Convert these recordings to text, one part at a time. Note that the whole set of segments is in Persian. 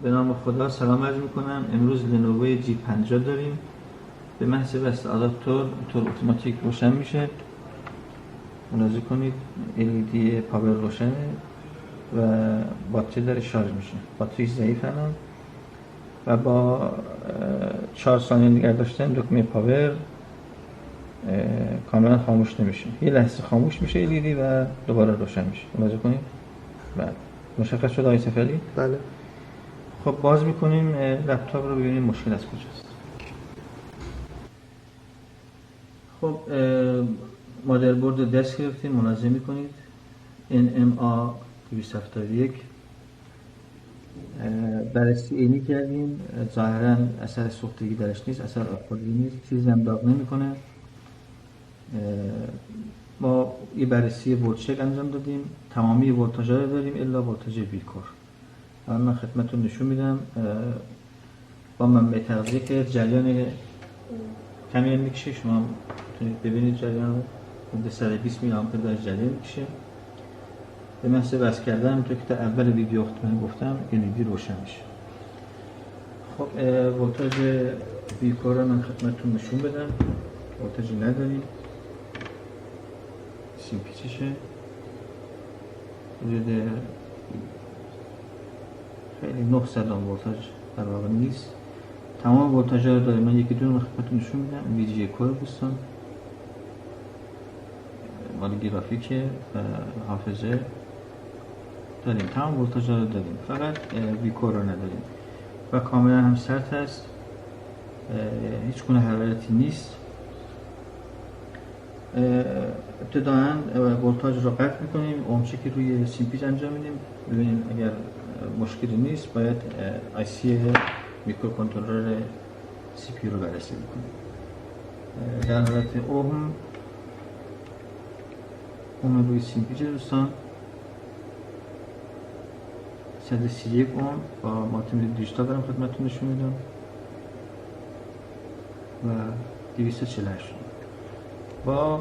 به نام خدا سلام عرض میکنم. امروز لنوو G50 داریم. به محض بسته آداپتور اتوماتیک روشن میشه. ملاحظه کنید LED پاور روشنه و باتری داره شارژ میشه. باتریش ضعیف الان و با 4 ثانیه نگه داشتن دکمه پاور کاملا خاموش نمیشه. یه لحظه خاموش میشه LED و دوباره روشن میشه. ملاحظه کنید. بعد مشخص شد آقای سفری؟ بله. خب باز میکنیم لپتاپ رو ببینیم مشکل از کجاست. خب مادربرد دست گرفتیم، ملاحظه میکنید NMA 271 بررسی عینی کردیم. ظاهرا اثر سوختگی درش نیست، اثر آبخوردگی نیست، چیزی هم داغ نمیکنه. ما یه بررسی ولتچک انجام دادیم، تمامی ولتاژها رو داریم الا ولتاژ ویکور. الان من خدمتتون نشون میدم با منبع تغذیه که جریان کمی میکشه. شما میتونید ببینید جریان رو حدود 120 میلی آمپر در جریان میکشه. به محض بس کردن همونطور که در اول ویدیو گفتم LED روشن میشه. خب ولتاژ ویکور رو من خدمتتون نشون بدم. ولتاژی نداریم، سیم پیچشه حدود خیلی 900 ولتاژ در واقع نیست. تمام ولتاژها رو داریم. من یکی دو رو خدمتتون نشون میدم. ویژه کور دوستان مال گرافیکه و حافظه داریم. تمام ولتاژها رو داریم، فقط ویکور رو نداریم و کاملا هم سرد هست، هیچ گونه حرارتی نیست. ابتداً ولتاژ رو قطع میکنیم، اومچکی روی سیم پیچ انجام میدیم ببینیم اگر مشکلی نیست باید IC میکرو کنترلر CPU رو بررسی بکنیم. در حالت اوم روی سیم پیچ دوستان 131 اوم با مالتیمیتر دیجیتال دارم خدمتتون نشون میدم و 248 با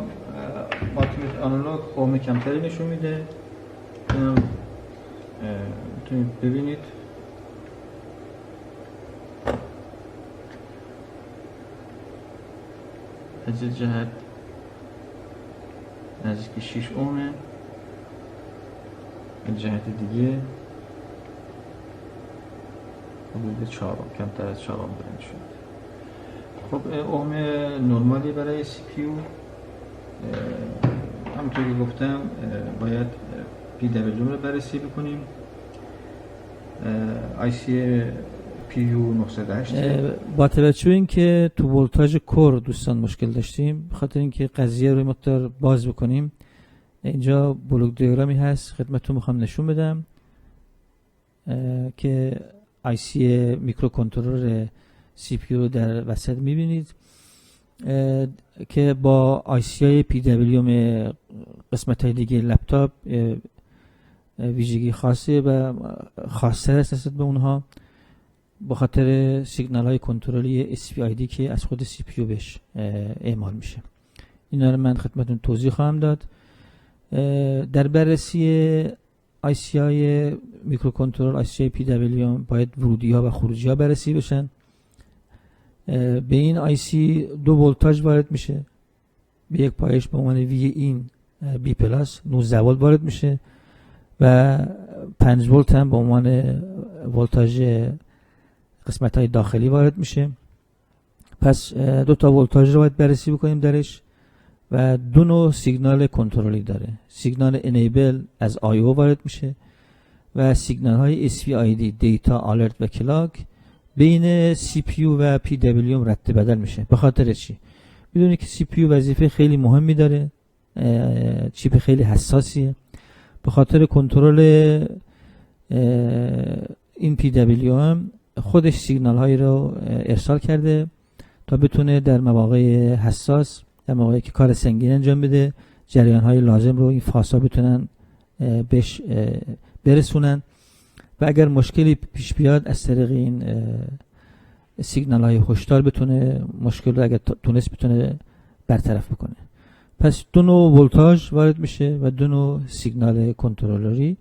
مالتیمیتر آنالوگ اوم کمتری نشون میده. میتونید ببینید از این جهت نزدیک 6 اومه، این جهت دیگه حدود 4 اوم، کمتر از 4 اوم برند شد. خب اوم نرمالی برای CPU. همونطور که گفتم باید PWM رو بررسی بکنیم. IC PU 908 با توجه این که تو ولتاژ کور دوستان مشکل داشتیم، بخاطر اینکه قضیه رو مقدار باز بکنیم اینجا بلوک دیاگرامی هست خدمتتون میخوام نشون بدم که IC میکرو کنترلر CPU رو در وسط میبینید که با IC های PWM قسمت های دیگه لپتاپ ویژگی خاصی و خاص‌تر است نسبت به اونها به خاطر سیگنال های کنترلی SPID که از خود CPU بهش اعمال میشه. اینا رو من خدمتتون توضیح خواهم داد. در بررسی IC های میکرو کنترل IC های PWM باید ورودی ها و خروجی ها بررسی بشن. به این IC 2 ولتاژ وارد میشه، به یک پایش به عنوان وی این بی پلاس 19 ولت وارد میشه و 5 ولت هم به عنوان ولتاژ قسمت های داخلی وارد میشه. پس 2 تا ولتاژ رو باید بررسی بکنیم درش و 2 نوع سیگنال کنترلی داره. سیگنال انیبل از IO وارد میشه و سیگنال های SPID دیتا آلرت و کلاک بین CPU و PWM رد بدل میشه. به خاطر چی؟ میدونی که CPU وظیفه خیلی مهمی داره، چیپ خیلی حساسیه. به خاطر کنترل این PWM خودش سیگنال هایی رو ارسال کرده تا بتونه در مواقع حساس، در مواقعی که کار سنگین انجام بده، جریان های لازم رو این فاسا بتونن بهش برسونن و اگر مشکلی پیش بیاد از طریق این سیگنال های هشدار بتونه مشکل رو اگر تونست بتونه برطرف بکنه. پس 2 نوع ولتاژ وارد میشه و 2 نوع سیگنال کنترلری.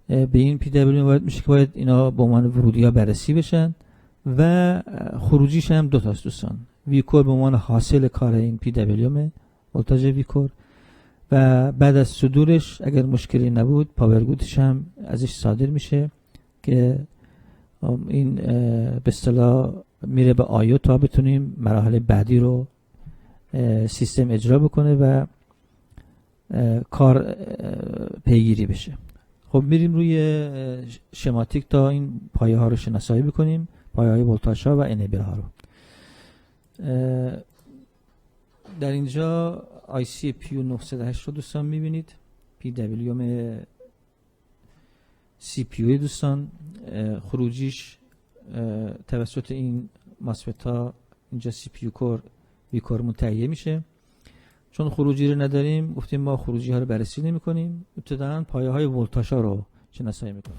به این پی دبلیو وارد میشه که باید اینا به عنوان ورودی ها بررسی بشن و خروجیش هم دو تاست دوستان. ویکور به عنوان حاصل کار این پی دبلیو ولتاژ ویکور و بعد از صدورش اگر مشکلی نبود پاورگودش هم ازش صادر میشه که این به اصطلاح میره به آیو تا بتونیم مراحل بعدی رو سیستم اجرا بکنه و کار پیگیری بشه. خب میریم روی شماتیک تا این پایه ها رو شناسایی بکنیم، پایه های ولتاژ ها و انیبل ها رو. در اینجا IC PU 908 رو دوستان میبینید، PWM CPU دوستان، خروجیش توسط این ماسفت ها اینجا CPU کور وی کورمون تهیه میشه. چون خروجی رو نداریم گفتیم ما خروجی ها رو بررسی نمی کنیم، ابتداً پایه های ولتاژ ها رو شناسایی میکنیم.